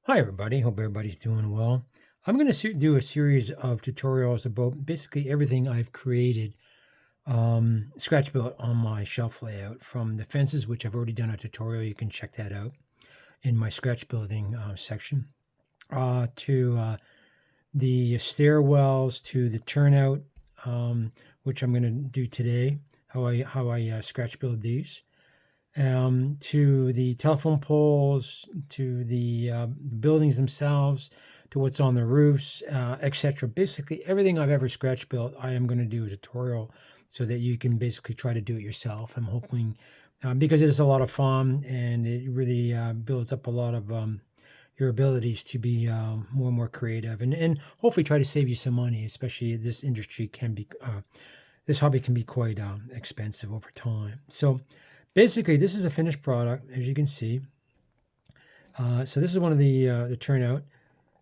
Hi, everybody. Hope everybody's doing well. I'm going to do a series of tutorials about basically everything I've created, scratch built on my shelf layout from the fences, which I've already done a tutorial. You can check that out in my scratch building section, to the stairwells, to the turnout, which I'm going to do today. How I scratch build these, to the telephone poles, to the buildings themselves, to what's on the roofs, etc. Basically, everything I've ever scratch built, I am going to do a tutorial so that you can basically try to do it yourself. I'm hoping because it's a lot of fun and it really builds up a lot of your abilities to be more and more creative, and hopefully try to save you some money, especially this industry can be this hobby can be quite expensive over time. So basically, this is a finished product, as you can see. So this is one of the turnout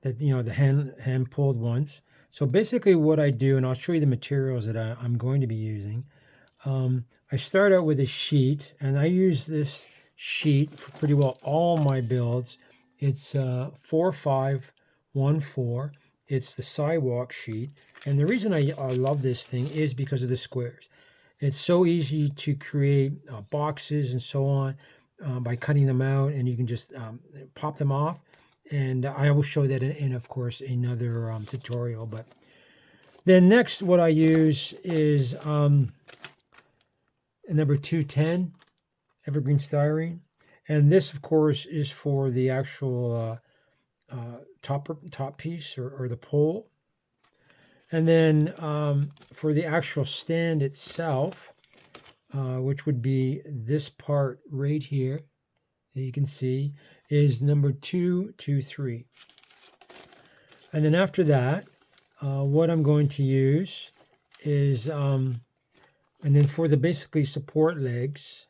that the hand pulled ones. So basically, what I do, and I'll show you the materials that I'm going to be using. I start out with a sheet, and I use this sheet for pretty well all my builds. It's 4514. It's the sidewalk sheet, and the reason I love this thing is because of the squares. It's so easy to create boxes and so on by cutting them out, and you can just pop them off. And I will show that in of course, another tutorial. But then next, what I use is number 210 evergreen styrene, and this, of course, is for the actual top piece or the pole. And then for the actual stand itself, which would be this part right here that you can see, is number 223. And then after that, what I'm going to use is, and then for the basically support legs,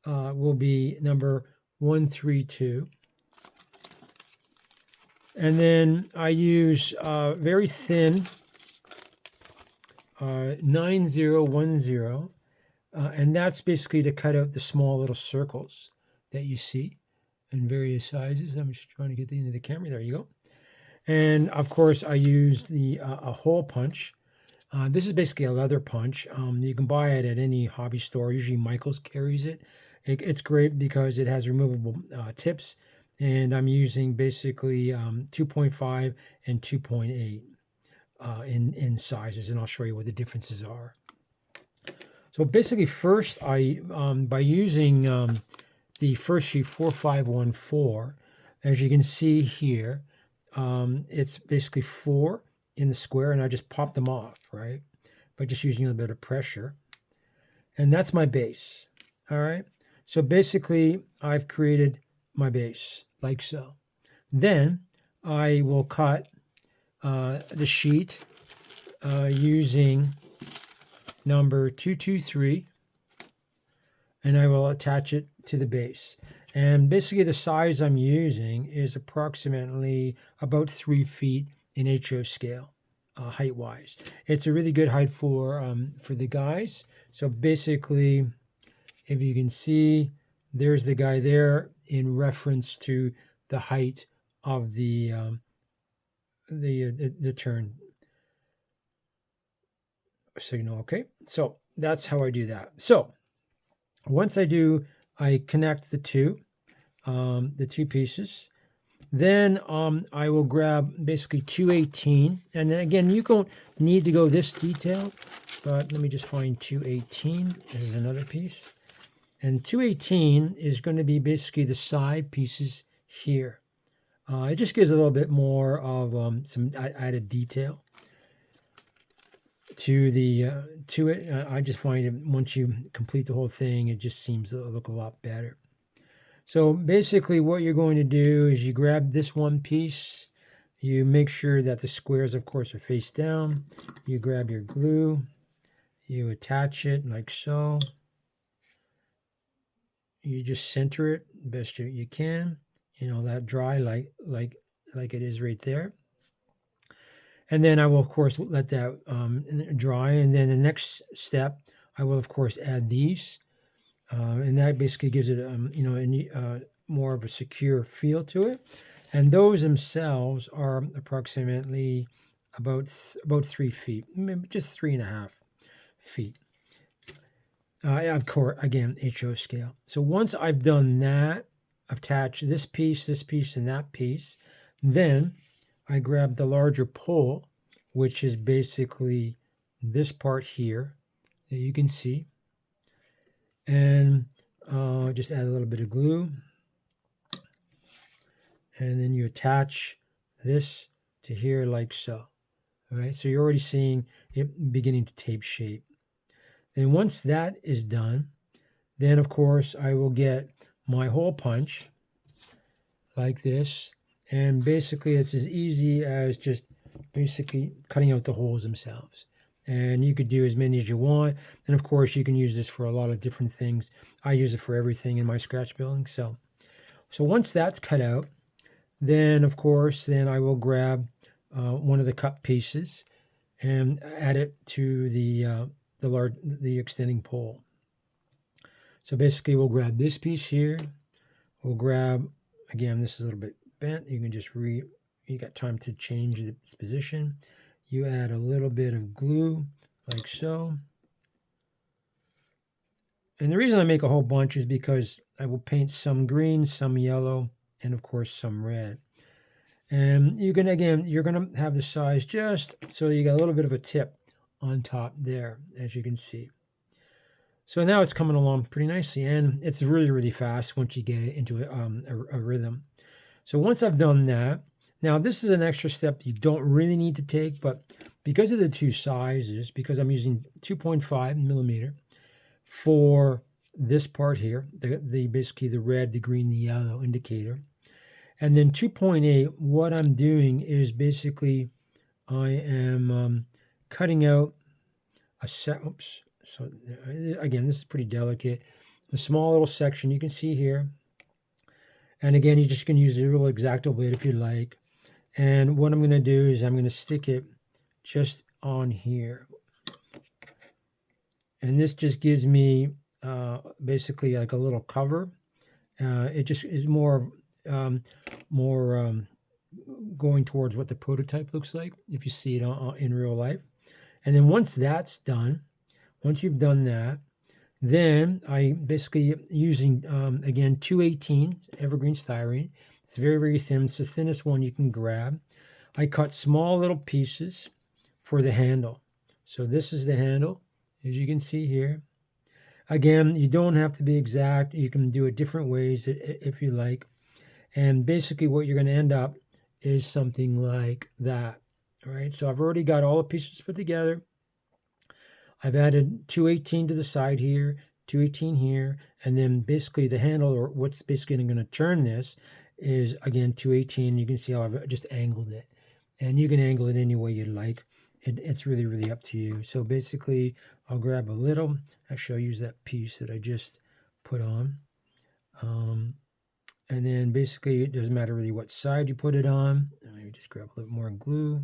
will be number 132. And then I use very thin 9010, and that's basically to cut out the small little circles that you see in various sizes. I'm just trying to get into the camera. There you go. And of course, I use the a hole punch. This is basically a leather punch. You can buy it at any hobby store. Usually Michael's carries it. It's great because it has removable tips, and I'm using basically 2.5 and 2.8 in sizes, and I'll show you what the differences are. So basically, first by using the first sheet 4514, as you can see here, it's basically 4 in the square, and I just pop them off, right, by just using a little bit of pressure. And that's my base. All right. So basically, I've created my base like so. Then I will cut the sheet using number 223, and I will attach it to the base. And basically, the size I'm using is approximately about 3 feet in HO scale, height-wise. It's a really good height for the guys. So basically, if you can see, there's the guy there in reference to the height of the turn signal. Okay, so that's how I do that. So once I do, I connect the two pieces. Then I will grab basically 218, and then again, you don't need to go this detailed, but let me just find 218. This is another piece. And 218 is going to be basically the side pieces here. It just gives a little bit more of some added detail to it. I just find it, once you complete the whole thing, it just seems to look a lot better. So basically, what you're going to do is you grab this one piece. You make sure that the squares, of course, are face down. You grab your glue. You attach it like so. You just center it best you can. That dry like it is right there. And then I will, of course, let that dry. And then the next step, I will, of course, add these. And that basically gives it, more of a secure feel to it. And those themselves are approximately about 3 feet, maybe just 3.5 feet. Of course, again, HO scale. So once I've done that, attach this piece, and that piece, then I grab the larger pole, which is basically this part here that you can see, and just add a little bit of glue, and then you attach this to here like so. All right, so you're already seeing it beginning to take shape. Then once that is done, then of course I will get my hole punch like this, and basically it's as easy as just basically cutting out the holes themselves. And you could do as many as you want, and of course you can use this for a lot of different things. I use it for everything in my scratch building. So once that's cut out, then of course then I will grab one of the cut pieces and add it to the extending pole. So basically we'll grab this piece here, we'll grab, again, this is a little bit bent, you can just you got time to change its position. You add a little bit of glue like so. And the reason I make a whole bunch is because I will paint some green, some yellow, and of course some red. And you can, again, you're going to have the size just so you got a little bit of a tip on top there, as you can see. So now it's coming along pretty nicely, and it's really, really fast once you get it into a rhythm. So once I've done that, now this is an extra step you don't really need to take, but because of the two sizes, because I'm using 2.5 millimeter for this part here, the basically the red, the green, the yellow indicator, and then 2.8, what I'm doing is basically I am cutting out a set. Oops. So again, this is pretty delicate. A small little section you can see here. And again, you just can use the real X-Acto blade if you like. And what I'm going to do is I'm going to stick it just on here. And this just gives me basically like a little cover. It just is more going towards what the prototype looks like if you see it in real life. And then once that's done, once you've done that, then I basically using, again, 218 evergreen styrene. It's very, very thin. It's the thinnest one you can grab. I cut small little pieces for the handle. So this is the handle, as you can see here. Again, you don't have to be exact. You can do it different ways if you like. And basically what you're going to end up is something like that. All right, so I've already got all the pieces put together. I've added 218 to the side here, 218 here, and then basically the handle, or what's basically going to turn this, is again 218. You can see how I've just angled it, and you can angle it any way you'd like. It's really, really up to you. So basically, I'll grab a little. Actually, I'll use that piece that I just put on, and then basically it doesn't matter really what side you put it on. Let me just grab a little more glue.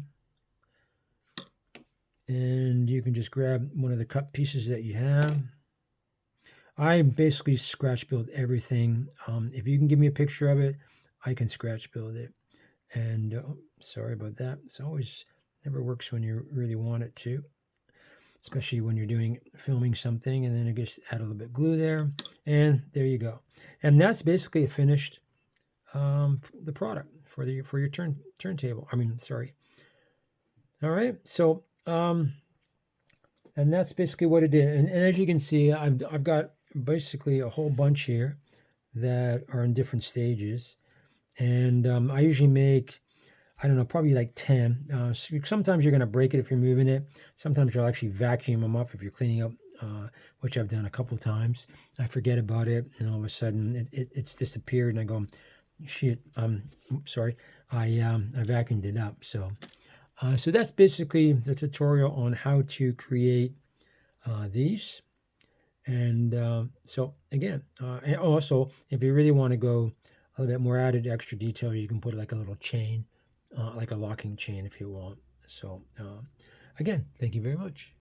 And you can just grab one of the cut pieces that you have. I basically scratch build everything. If you can give me a picture of it, I can scratch build it. And sorry about that. It's always never works when you really want it to, especially when you're filming something, and then I just add a little bit of glue there, and there you go. And that's basically a finished the product for your turntable. I mean, sorry. All right, so. And that's basically what it did. And as you can see, I've got basically a whole bunch here that are in different stages. And I usually make, I don't know, probably like 10. Sometimes you're going to break it if you're moving it. Sometimes you'll actually vacuum them up if you're cleaning up, which I've done a couple times. I forget about it, and all of a sudden it's disappeared, and I go, shit, sorry, I vacuumed it up. So that's basically the tutorial on how to create these. And so again, and also if you really want to go a little bit more added extra detail, you can put like a little chain, like a locking chain if you want. So again, thank you very much.